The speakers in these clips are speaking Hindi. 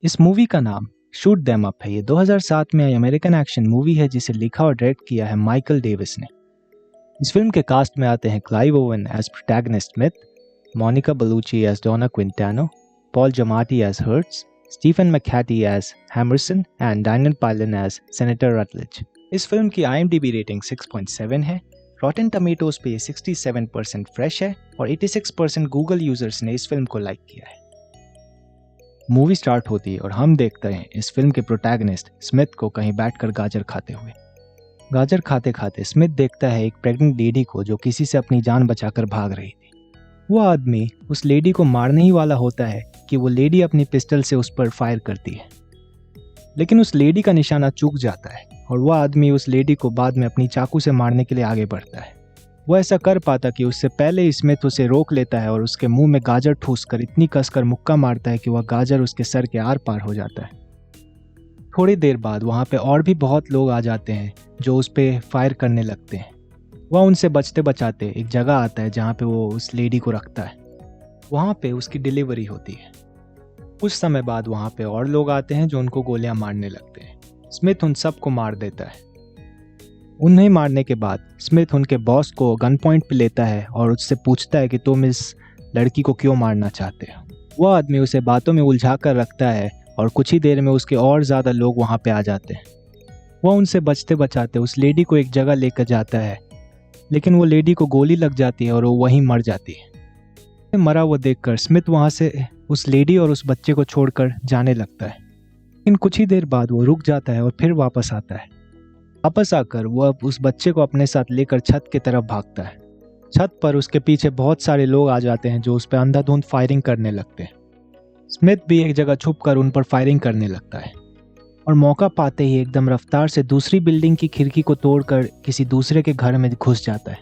इस मूवी का नाम शूट देम अप है। ये 2007 में आई अमेरिकन एक्शन मूवी है जिसे लिखा और डायरेक्ट किया है माइकल डेविस ने। इस फिल्म के कास्ट में आते हैं Clive Owen as protagonist Smith, Monica Bellucci as Donna Quintano, Paul Giamatti as Hertz, Stephen McHattie as Hammerson and Daniel Pilon as senator Rutledge. इस फिल्म की IMDb रेटिंग 6.7 है। रॉटन टमेटोज पे 67% फ्रेश है और 86% गूगल यूजर्स ने इस फिल्म को लाइक किया है। मूवी स्टार्ट होती है और हम देखते हैं इस फिल्म के प्रोटैगनिस्ट स्मिथ को कहीं बैठकर गाजर खाते हुए। गाजर खाते खाते स्मिथ देखता है एक प्रेग्नेंट लेडी को जो किसी से अपनी जान बचाकर भाग रही थी। वो आदमी उस लेडी को मारने ही वाला होता है कि वो लेडी अपनी पिस्टल से उस पर फायर करती है, लेकिन उस लेडी का निशाना चूक जाता है और वह आदमी उस लेडी को बाद में अपनी चाकू से मारने के लिए आगे बढ़ता है। वो ऐसा कर पाता कि उससे पहले ही स्मिथ उसे रोक लेता है और उसके मुंह में गाजर ठूसकर इतनी कसकर मुक्का मारता है कि वह गाजर उसके सर के आर पार हो जाता है। थोड़ी देर बाद वहाँ पे और भी बहुत लोग आ जाते हैं जो उस पर फायर करने लगते हैं। वह उनसे बचते बचाते एक जगह आता है जहाँ पे वो उस लेडी को रखता है। वहाँ पे उसकी डिलीवरी होती है। कुछ समय बाद वहाँ पे और लोग आते हैं जो उनको गोलियां मारने लगते हैं। स्मिथ उन सबको मार देता है। उन्हें मारने के बाद स्मिथ उनके बॉस को गन पॉइंट पे लेता है और उससे पूछता है कि तुम इस लड़की को क्यों मारना चाहते हो। वह आदमी उसे बातों में उलझा कर रखता है और कुछ ही देर में उसके और ज़्यादा लोग वहाँ पे आ जाते हैं। वह उनसे बचते बचाते उस लेडी को एक जगह लेकर जाता है, लेकिन वो लेडी को गोली लग जाती है और वो वहीं मर जाती है। मरा वो देखकर स्मिथ वहाँ से उस लेडी और उस बच्चे को छोड़कर जाने लगता है, लेकिन कुछ ही देर बाद वो रुक जाता है और फिर वापस आता है। वापस आकर वो अब उस बच्चे को अपने साथ लेकर छत की तरफ भागता है। छत पर उसके पीछे बहुत सारे लोग आ जाते हैं जो उस पर अंधाधुंध फायरिंग करने लगते हैं। स्मिथ भी एक जगह छुपकर उन पर फायरिंग करने लगता है और मौका पाते ही एकदम रफ्तार से दूसरी बिल्डिंग की खिड़की को तोड़कर किसी दूसरे के घर में घुस जाता है।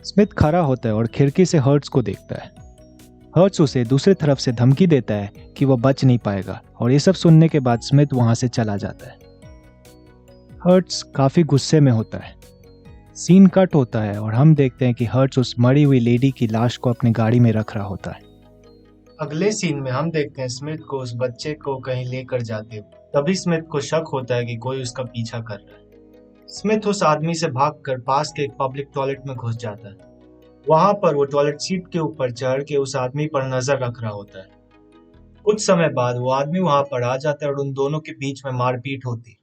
स्मिथ खड़ा होता है और खिड़की से हर्ट्स को देखता है। हर्ट्स उसे दूसरी तरफ से धमकी देता है कि वह बच नहीं पाएगा और ये सब सुनने के बाद स्मिथ वहां से चला जाता है। हर्ट्स काफी गुस्से में होता है। सीन कट होता है और हम देखते हैं कि हर्ट्स उस मरी हुई लेडी की लाश को अपनी गाड़ी में रख रहा होता है। अगले सीन में हम देखते हैं स्मिथ को उस बच्चे को कहीं लेकर जाते हुए। तभी स्मिथ को शक होता है कि कोई उसका पीछा कर रहा है। स्मिथ उस आदमी से भागकर पास के एक पब्लिक टॉयलेट में घुस जाता है। वहां पर वो टॉयलेट सीट के ऊपर चढ़ के उस आदमी पर नजर रख रहा होता है। कुछ समय बाद वो आदमी वहां पर आ जाता है और उन दोनों के बीच में मारपीट होती है।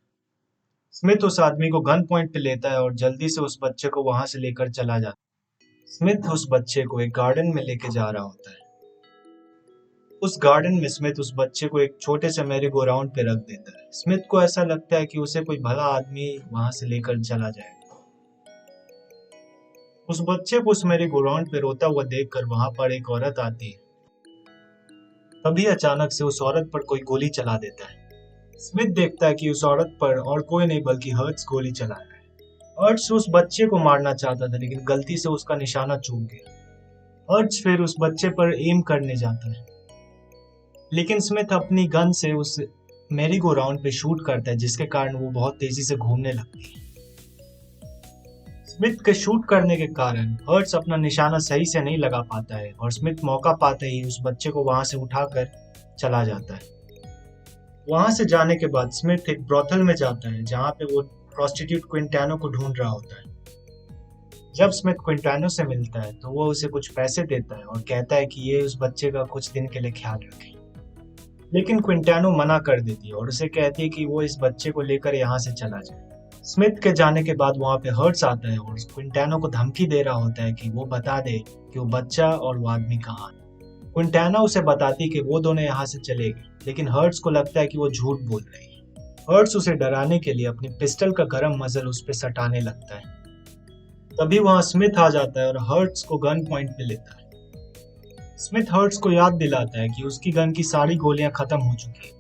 स्मिथ उस आदमी को गन पॉइंट पे लेता है और जल्दी से उस बच्चे को वहां से लेकर चला जाता है। स्मिथ उस बच्चे को एक गार्डन में लेके जा रहा होता है। उस गार्डन में स्मिथ उस बच्चे को एक छोटे से मैरी गो राउंड पे रख देता है। स्मिथ को ऐसा लगता है कि उसे कोई भला आदमी वहां से लेकर चला जाएगा। उस बच्चे को उस मैरी गो राउंड पे रोता हुआ देखकर वहां पर एक औरत आती है। तभी अचानक से उस औरत पर कोई गोली चला देता है। स्मिथ देखता है कि उस औरत पर और कोई नहीं बल्कि हर्ट्स गोली चला रहा है। हर्ट्स उस बच्चे को मारना चाहता था लेकिन गलती से उसका निशाना चूक गया। हर्ट्स फिर उस बच्चे पर एम करने जाता है, लेकिन स्मिथ अपनी गन से उस मैरी गो राउंड पे शूट करता है जिसके कारण वो बहुत तेजी से घूमने लगती है। स्मिथ के शूट करने के कारण हर्ट्स अपना निशाना सही से नहीं लगा पाता है और स्मिथ मौका पाते ही उस बच्चे को वहां से उठाकर चला जाता है। वहां से जाने के बाद स्मिथ एक ब्रोथल में जाता है जहां पे वो प्रोस्टिट्यूट क्विंटानो को ढूंढ रहा होता है। जब स्मिथ क्विंटानो से मिलता है तो वो उसे कुछ पैसे देता है और कहता है कि ये उस बच्चे का कुछ दिन के लिए ख्याल रखे, लेकिन क्विंटानो मना कर देती है और उसे कहती है कि वो इस बच्चे को लेकर यहाँ से चला जाए। स्मिथ के जाने के बाद वहां पे हर्ट्स आता है और क्विंटानो को धमकी दे रहा होता है कि वो बता दे कि वो बच्चा और वो आदमी कहाँ है। क्विंटानो उसे बताती कि वो दोनों यहाँ से चले गए, लेकिन हर्ट्स को लगता है कि वो झूठ बोल रही है। हर्ट्स उसे डराने के लिए अपनी पिस्टल का गर्म मजल उस पर सटाने लगता है। तभी वहां स्मिथ आ जाता है और हर्ट्स को गन पॉइंट पे लेता है। स्मिथ हर्ट्स को याद दिलाता है कि उसकी गन की सारी गोलियां खत्म हो चुकी है।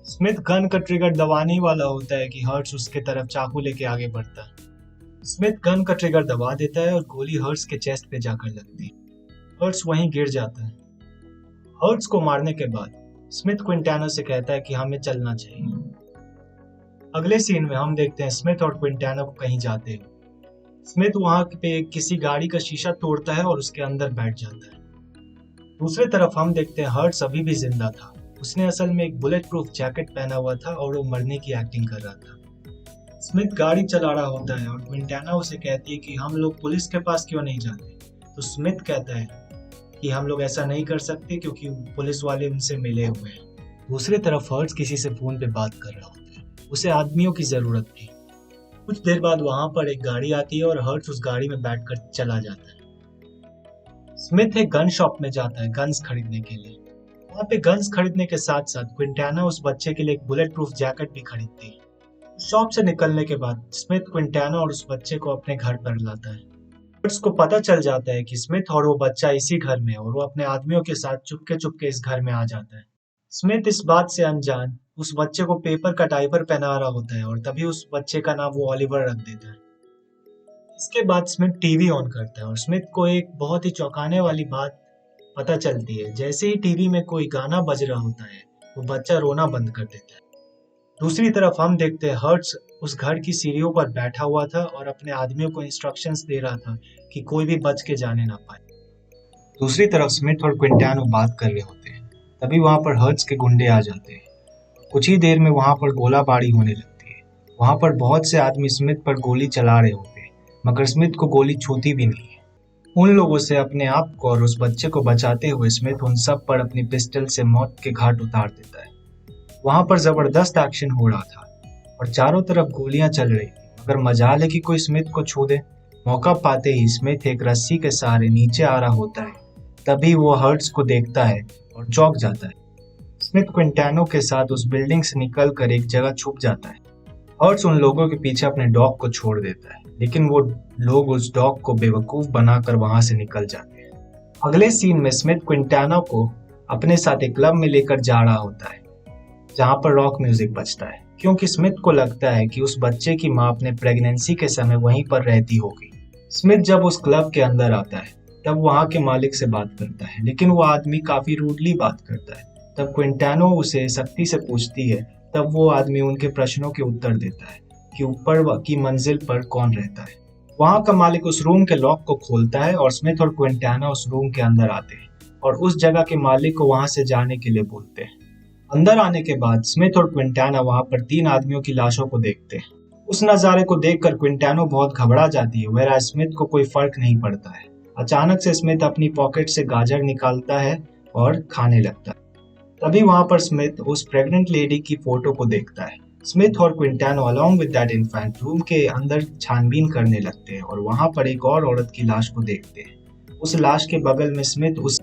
स्मिथ गन का ट्रिगर दबाने ही वाला होता है कि हर्ट्स उसके तरफ चाकू लेके आगे बढ़ता है। स्मिथ गन का ट्रिगर दबा देता है और गोली हर्ट्स के चेस्ट पे जाकर लगती है। हर्ट्स वहीं गिर जाता है। हर्ट्स को मारने के बाद स्मिथ क्विंटानो से कहता है कि हमें चलना चाहिए। अगले सीन में हम देखते हैं स्मिथ और क्विंटानो को कहीं जाते हुए। स्मिथ वहां पे किसी गाड़ी का शीशा तोड़ता है और उसके अंदर बैठ जाता है। दूसरी तरफ हम देखते हैं हर्ट्स अभी भी जिंदा था। उसने असल में एक बुलेट प्रूफ जैकेट पहना हुआ था और वो मरने की एक्टिंग कर रहा था। स्मिथ गाड़ी चला रहा होता है और क्विंटाना उसे कहती है कि हम लोग पुलिस के पास क्यों नहीं जाते। तो स्मिथ कहता है कि हम लोग ऐसा नहीं कर सकते क्योंकि पुलिस वाले उनसे मिले हुए हैं। दूसरी तरफ हर्ट्स किसी से फोन पे बात कर रहा होता है। उसे आदमियों की जरूरत थी। कुछ देर बाद वहां पर एक गाड़ी आती है और हर्ट्स उस गाड़ी में बैठकर चला जाता है। स्मिथ एक गन शॉप में जाता है गन्स खरीदने के लिए। वहां पे गन्स खरीदने के साथ साथ क्विंटाना उस बच्चे के लिए एक बुलेट प्रूफ जैकेट भी खरीदती है। शॉप से निकलने के बाद स्मिथ क्विंटाना और उस बच्चे को अपने घर पर लाता है। हर्ट्स को पता चल जाता है कि स्मिथ और वो बच्चा इसी घर में है और वो अपने आदमियों के साथ चुपके चुपके इस घर में आ जाता है। स्मिथ इस बात से अनजान उस बच्चे को पेपर का डायपर पहना रहा होता है और तभी उस बच्चे का नाम वो ऑलिवर रख देता है। इसके बाद स्मिथ टीवी ऑन करता है और स्मिथ को एक बहुत ही चौंकाने वाली बात पता चलती है। जैसे ही टीवी में कोई गाना बज रहा होता है वो बच्चा रोना बंद कर देता है। दूसरी तरफ हम देखते हैं हर्ट्स उस घर की सीढ़ियों पर बैठा हुआ था और अपने आदमियों को इंस्ट्रक्शंस दे रहा था कि कोई भी बच के जाने ना पाए। दूसरी तरफ स्मिथ और क्विंटानो बात कर रहे होते हैं। तभी वहां पर हर्ट्स के गुंडे आ जाते हैं। कुछ ही देर में वहां पर गोलाबारी होने लगती है। वहां पर बहुत से आदमी स्मिथ पर गोली चला रहे होते हैं मगर स्मिथ को गोली छूती भी नहीं है। उन लोगों से अपने आप को और उस बच्चे को बचाते हुए स्मिथ उन सब पर अपनी पिस्टल से मौत के घाट उतार देता है। वहां पर जबरदस्त एक्शन हो रहा था और चारों तरफ गोलियां चल रही थी मगर मजाल है कि कोई स्मिथ को छू दे। मौका पाते ही स्मिथ एक रस्सी के सहारे नीचे आ रहा होता है। तभी वो हर्ट्स को देखता है और चौंक जाता है। स्मिथ क्विंटानो के साथ उस बिल्डिंग से निकलकर एक जगह छुप जाता है। हर्ट्स उन लोगों के पीछे अपने डॉग को छोड़ देता है लेकिन वो लोग उस डॉग को बेवकूफ बनाकर वहां से निकल जाते हैं। अगले सीन में स्मिथ क्विंटानो को अपने साथ एक क्लब में लेकर जा रहा होता है जहां पर रॉक म्यूजिक बजता है क्योंकि स्मिथ को लगता है कि उस बच्चे की मां अपने प्रेगनेंसी के समय वहीं पर रहती होगी। स्मिथ जब उस क्लब के अंदर आता है तब वहां के मालिक से बात करता है लेकिन वो आदमी काफी रूडली बात करता है। तब क्विंटानो उसे सख्ती से पूछती है। तब वो आदमी उनके प्रश्नों के उत्तर देता है कि ऊपर की मंजिल पर कौन रहता है। वहां का मालिक उस रूम के लॉक को खोलता है और स्मिथ और क्विंटानो उस रूम के अंदर आते हैं और उस जगह के मालिक को वहां से जाने के लिए बोलते हैं। अंदर आने के बाद स्मिथ और क्विंटाना वहां पर 3 आदमियों की लाशों को देखते हैं। उस नजारे को देखकर क्विंटानो बहुत घबरा जाती है वह स्मिथ को कोई फर्क नहीं पड़ता है। अचानक से स्मिथ अपनी पॉकेट से गाजर निकालता है और खाने लगता है। तभी वहां पर स्मिथ उस प्रेग्नेंट लेडी की फोटो को देखता है। स्मिथ और Quintano along with that infant room के अंदर छानबीन करने लगते हैं और वहां पर एक और औरत की लाश को देखते हैं। उस लाश के बगल में स्मिथ उस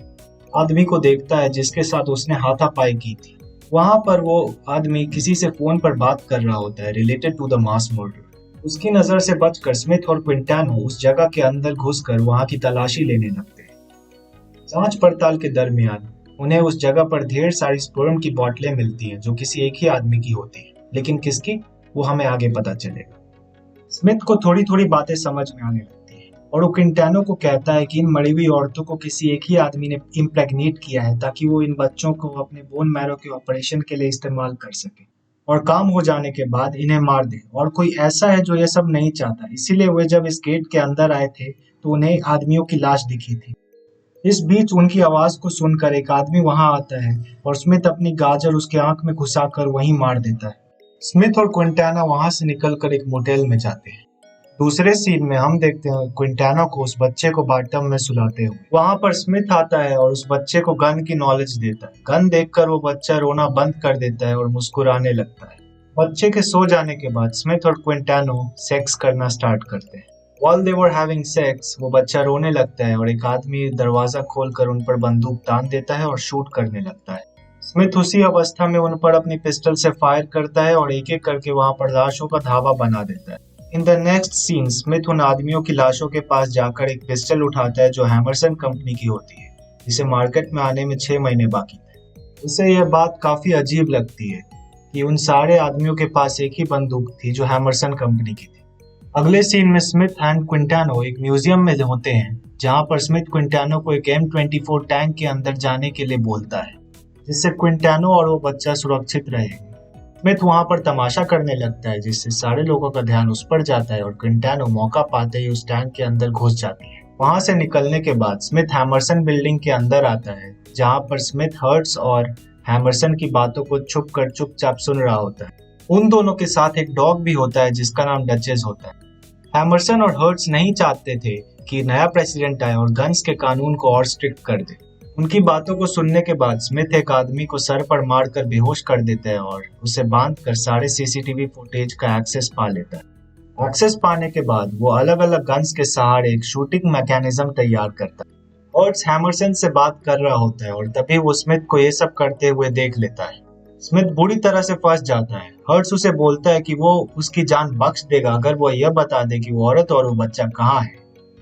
आदमी को देखता है जिसके साथ उसने हाथापाई की थी। वहां पर वो आदमी किसी से फोन पर बात कर रहा होता है related to the mass murder. उसकी नजर से बचकर स्मिथ और क्विंटानो उस जगह के अंदर घुसकर वहां की तलाशी लेने लगते हैं। जांच पड़ताल के दरमियान उन्हें उस जगह पर ढेर सारी स्पर्म की बोतलें मिलती हैं जो किसी एक ही आदमी की होती है लेकिन किसकी वो हमें आगे पता चलेगा। स्मिथ को थोड़ी थोड़ी बातें समझ में आने लगती है और वो क्विंटानो को कहता है कि इन मरी हुई औरतों को किसी एक ही आदमी ने इम्प्रेग्नेट किया है ताकि वो इन बच्चों को अपने बोन मैरो के ऑपरेशन के लिए इस्तेमाल कर सके और काम हो जाने के बाद इन्हें मार दे। और कोई ऐसा है जो ये सब नहीं चाहता, इसीलिए वे जब इस गेट के अंदर आए थे तो उन्हें आदमियों की लाश दिखी थी। इस बीच उनकी आवाज को सुनकर एक आदमी वहां आता है और स्मिथ अपनी गाजर उसके आंख में घुसाकर वहीं मार देता है। स्मिथ और क्विंटाना वहां से निकलकर एक मोटेल में जाते हैं। दूसरे सीन में हम देखते हैं क्विंटाना को उस बच्चे को बाथटब में सुलाते हुए। वहां पर स्मिथ आता है और उस बच्चे को गन की नॉलेज देता है। गन देखकर वो बच्चा रोना बंद कर देता है और मुस्कुराने लगता है। बच्चे के सो जाने के बाद स्मिथ और क्विंटानो सेक्स करना स्टार्ट करते हैं। While they were having sex, वो बच्चा रोने लगता है और एक आदमी दरवाजा खोलकर उन पर बंदूक तान देता है और शूट करने लगता है। स्मिथ उसी अवस्था में उन पर अपनी पिस्टल से फायर करता है और एक एक करके वहां पर लाशों का धावा बना देता है। In the next scene Smith उन आदमियों की लाशों के पास जाकर एक पिस्टल उठाता है जो हैमरसन कंपनी की होती है, जिसे मार्केट में आने में 6 महीने बाकी थे। उसे यह बात काफी अजीब लगती है कि उन सारे आदमियों के पास एक ही बंदूक थी जो हैमरसन कंपनी की थी। अगले सीन में स्मिथ एंड क्विंटानो एक म्यूजियम में होते हैं जहां पर स्मिथ क्विंटानो को एक M24 टैंक के अंदर जाने के लिए बोलता है जिससे क्विंटानो और वो बच्चा सुरक्षित रहेंगे। स्मिथ वहां पर तमाशा करने लगता है जिससे सारे लोगों का ध्यान उस पर जाता है और क्विंटानो मौका पाते ही उस टैंक के अंदर घुस जाती है। वहां से निकलने के बाद स्मिथ हैमरसन बिल्डिंग के अंदर आता है जहां पर स्मिथ हर्ट्स और हैमरसन की बातों को छुप कर चुपचाप सुन रहा होता है। उन दोनों के साथ एक डॉग भी होता है जिसका नाम डचेस होता है। हैमरसन और हर्ट्स नहीं चाहते थे कि नया प्रेसिडेंट आए और गन्स के कानून को और स्ट्रिक्ट कर दे। उनकी बातों को सुनने के बाद स्मिथ एक आदमी को सर पर मारकर बेहोश कर देता है और उसे बांधकर सारे सीसीटीवी फुटेज का एक्सेस पा लेता है। एक्सेस पाने के बाद वो अलग अलग गन्स के सहारे एक शूटिंग मैकेनिज्म तैयार करता है। हर्ट्स हैमरसन से बात कर रहा होता है और तभी वो स्मिथ को ये सब करते हुए देख लेता है। स्मिथ बुरी तरह से फंस जाता है। हर्ट्स उसे बोलता है कि वो उसकी जान बख्श देगा अगर वो यह बता दे कि वो औरत और वो बच्चा कहाँ है,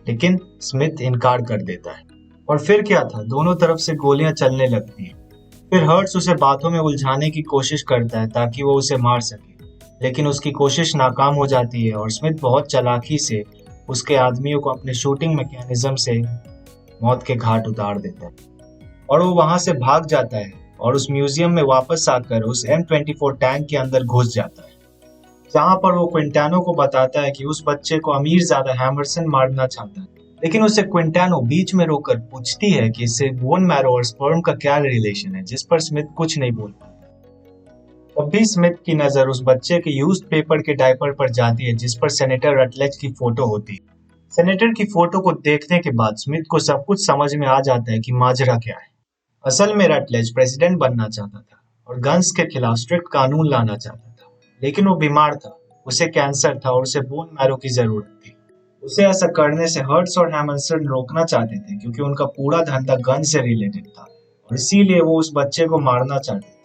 लेकिन स्मिथ इनकार कर देता है। और फिर क्या था, दोनों तरफ से गोलियां चलने लगती हैं। फिर हर्ट्स उसे बातों में उलझाने की कोशिश करता है ताकि वो उसे मार सके, लेकिन उसकी कोशिश नाकाम हो जाती है और स्मिथ बहुत चालाकी से उसके आदमियों को अपने शूटिंग मैकेनिज्म से मौत के घाट उतार देता है और वो वहां से भाग जाता है और उस म्यूजियम में वापस आकर उस M24 टैंक के अंदर घुस जाता है, जहां पर वो क्विंटानो को बताता है कि उस बच्चे को अमीरजादा हैमरसन मारना चाहता है। लेकिन उसे क्विंटानो बीच में रोककर पूछती है कि इससे बोन मैरो और स्पर्म का क्या रिलेशन है, जिस पर स्मिथ कुछ नहीं बोल पाता। तब भी स्मिथ की नजर उस बच्चे के यूज्ड पेपर के डायपर पर जाती है जिस पर सेनेटर रटलेज की फोटो होती है। सेनेटर की फोटो को देखने के बाद स्मिथ को सब कुछ समझ में आ जाता है कि माजरा क्या है। असल में रटलेज प्रेसिडेंट बनना चाहता था और गन्स के खिलाफ स्ट्रिक्ट कानून लाना चाहता था, लेकिन वो बीमार था, उसे कैंसर था और उसे बोन मैरो की जरूरत थी। उसे ऐसा करने से हर्ट्स और हैमरसन रोकना चाहते थे क्योंकि उनका पूरा धंधा गन से रिलेटेड था और इसीलिए वो उस बच्चे को मारना चाहते थे।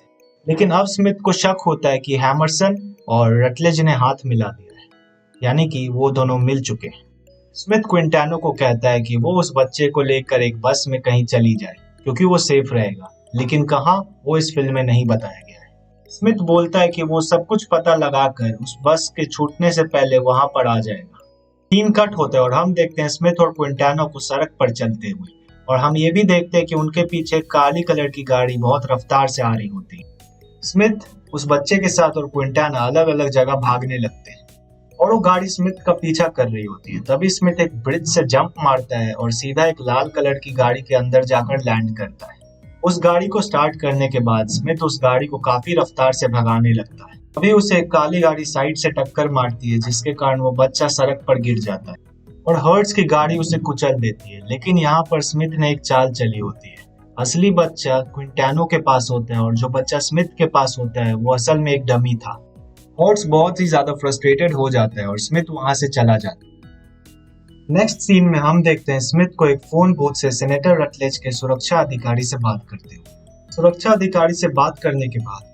लेकिन अब स्मिथ को शक होता है कि हैमरसन और रटलेज ने हाथ मिला दिया है, यानी कि वो दोनों मिल चुके हैं। स्मिथ क्विंटानो को कहता है कि वो उस बच्चे को लेकर एक बस में कहीं चली जाए क्योंकि वो सेफ रहेगा, लेकिन कहाँ वो इस फिल्म में नहीं बताया गया है। स्मिथ बोलता है कि वो सब कुछ पता लगाकर उस बस के छूटने से पहले वहां पर आ जाएगा। सीन कट होता है और हम देखते हैं स्मिथ और क्विंटानो को सड़क पर चलते हुए, और हम ये भी देखते हैं कि उनके पीछे काली कलर की गाड़ी बहुत रफ्तार से आ रही होती है। स्मिथ उस बच्चे के साथ और क्विंटाना अलग अलग जगह भागने लगते हैं और वो गाड़ी स्मिथ का पीछा कर रही होती है। तभी स्मिथ एक ब्रिज से जंप मारता है और सीधा एक लाल कलर की गाड़ी के अंदर जाकर लैंड करता है। उस गाड़ी को स्टार्ट करने के बाद स्मिथ उस गाड़ी को काफी रफ्तार से भगाने लगता है। तभी उसे एक काली गाड़ी साइड से टक्कर मारती है जिसके कारण वो बच्चा सड़क पर गिर जाता है और हर्ट्स की गाड़ी उसे कुचल देती है। लेकिन यहाँ पर स्मिथ ने एक चाल चली होती है। असली बच्चा क्विंटानो के पास होता है और जो बच्चा स्मिथ के पास होता है वो असल में एक डमी था। हर्ट्स बहुत ही ज्यादा फ्रस्ट्रेटेड हो जाता है और स्मिथ वहां से चला जाता है। नेक्स्ट सीन में हम देखते हैं स्मिथ को एक फोन बूथ से सेनेटर रटलेज के सुरक्षा अधिकारी से बात करते हुए। सुरक्षा अधिकारी से बात करने के बाद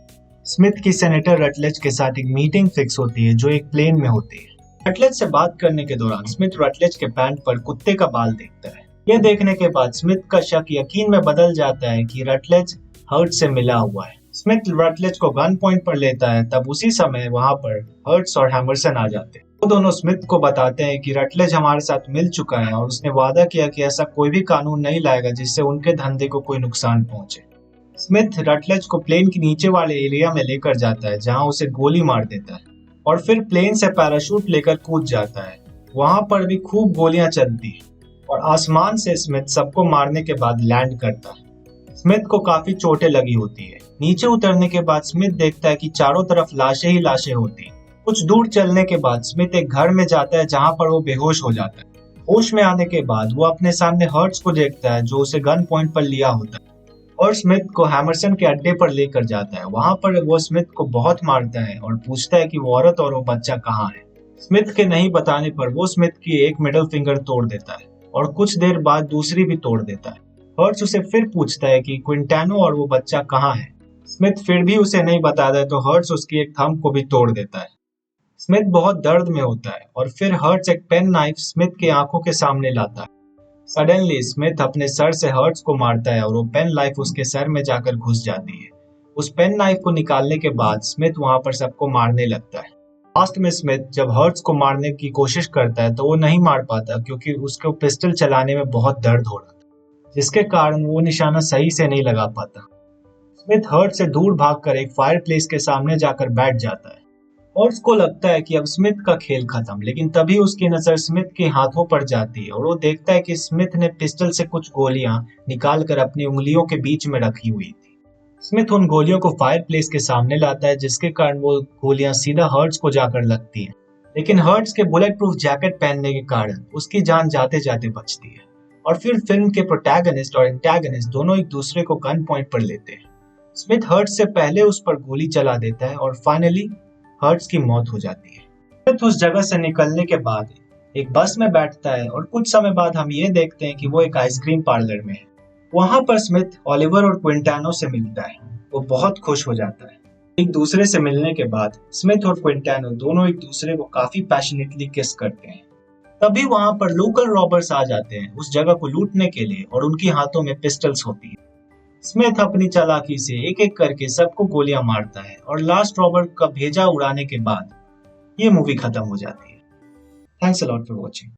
स्मिथ की सेनेटर रटलेज के साथ एक मीटिंग फिक्स होती है जो एक प्लेन में होती है। रटलेज से बात करने के दौरान स्मिथ रटलेज के पैंट पर कुत्ते का बाल देखता है। यह देखने के बाद स्मिथ का शक यकीन में बदल जाता है कि रटलेज हर्ट्स से मिला हुआ है। स्मिथ रटलेज को गन पॉइंट पर लेता है। तब उसी समय वहां पर हर्ट्स और हैमरसन आ जाते हैं। वो दोनों स्मिथ को बताते हैं कि रटलेज हमारे साथ मिल चुका है और उसने वादा किया कि ऐसा कोई भी कानून नहीं लाएगा जिससे उनके धंधे को कोई नुकसान पहुंचे। स्मिथ रटलेज को प्लेन के नीचे वाले एरिया में लेकर जाता है जहां उसे गोली मार देता है और फिर प्लेन से पैराशूट लेकर कूद जाता है। वहां पर भी खूब गोलियां चलती हैं और आसमान से स्मिथ सबको मारने के बाद लैंड करता है। स्मिथ को काफी चोटें लगी होती है। नीचे उतरने के बाद स्मिथ देखता है कि चारों तरफ लाशें ही लाशें होती हैं। कुछ दूर चलने के बाद स्मिथ एक घर में जाता है जहां पर वो बेहोश हो जाता है। होश में आने के बाद वो अपने सामने हर्ट्स को देखता है जो उसे गन पॉइंट पर लिया होता है और स्मिथ को हैमरसन के अड्डे पर लेकर जाता है। वहां पर वो स्मिथ को बहुत मारता है और पूछता है कि वो औरत और वो बच्चा कहाँ है। स्मिथ के नहीं बताने पर वो स्मिथ की एक मिडिल फिंगर तोड़ देता है और कुछ देर बाद दूसरी भी तोड़ देता है। हर्ट्स उसे फिर पूछता है कि क्विंटानो और वो बच्चा कहाँ है। स्मिथ फिर भी उसे नहीं बताता है तो हर्ट्स उसकी एक थंब को भी तोड़ देता है। स्मिथ बहुत दर्द में होता है और फिर हर्ट्स एक पेन नाइफ स्मिथ की आंखों के सामने लाता है। सडनली स्मिथ अपने सर से हर्ट्स को मारता है और वो पेन नाइफ उसके सर में जाकर घुस जाती है। उस पेन नाइफ को निकालने के बाद स्मिथ वहां पर सबको मारने लगता है। लास्ट में स्मिथ जब हर्ट्स को मारने की कोशिश करता है तो वो नहीं मार पाता क्योंकि उसको पिस्टल चलाने में बहुत दर्द हो रहा था, जिसके कारण वो निशाना सही से नहीं लगा पाता। स्मिथ हर्ट्स से दूर भागकर एक फायर प्लेस के सामने जाकर बैठ जाता है। हर्ट्स को लगता है कि अब स्मिथ का खेल खत्म, लेकिन तभी उसकी नजर स्मिथ के हाथों पर जाती है और वो देखता है कि स्मिथ ने पिस्टल से कुछ गोलियां निकालकर अपनी उंगलियों के बीच में रखी हुई थी। स्मिथ उन गोलियों को फायरप्लेस के सामने लाता है, जिसके कारण वो गोलियां सीधा हर्ट्स को जाकर लगती हैं। लेकिन हर्ट्स के बुलेट प्रूफ जैकेट पहनने के कारण उसकी जान जाते जाते बचती है। और फिर फिल्म के प्रोटैगनिस्ट और एंटैगनिस्ट दोनों एक दूसरे को गन पॉइंट पर लेते हैं। स्मिथ हर्ट्स से पहले उस पर गोली चला देता है और फाइनली हर्ट्स की मौत हो जाती है। स्मिथ उस जगह से निकलने के बाद एक बस में बैठता है और कुछ समय बाद हम ये देखते हैं कि वो एक आइसक्रीम पार्लर में है। वहां पर स्मिथ ओलिवर और क्विंटानो से मिलता है। वो बहुत खुश हो जाता है। एक दूसरे से मिलने के बाद स्मिथ और क्विंटानो दोनों एक दूसरे को काफी पैशनेटली किस करते हैं। तभी वहां पर लोकल रॉबर्स आ जाते हैं उस जगह को लूटने के लिए और उनके हाथों में पिस्टल्स होती है। स्मिथ अपनी चालाकी से एक एक करके सबको गोलियां मारता है और लास्ट रॉबर का भेजा उड़ाने के बाद ये मूवी खत्म हो जाती है। Thanks a lot for watching.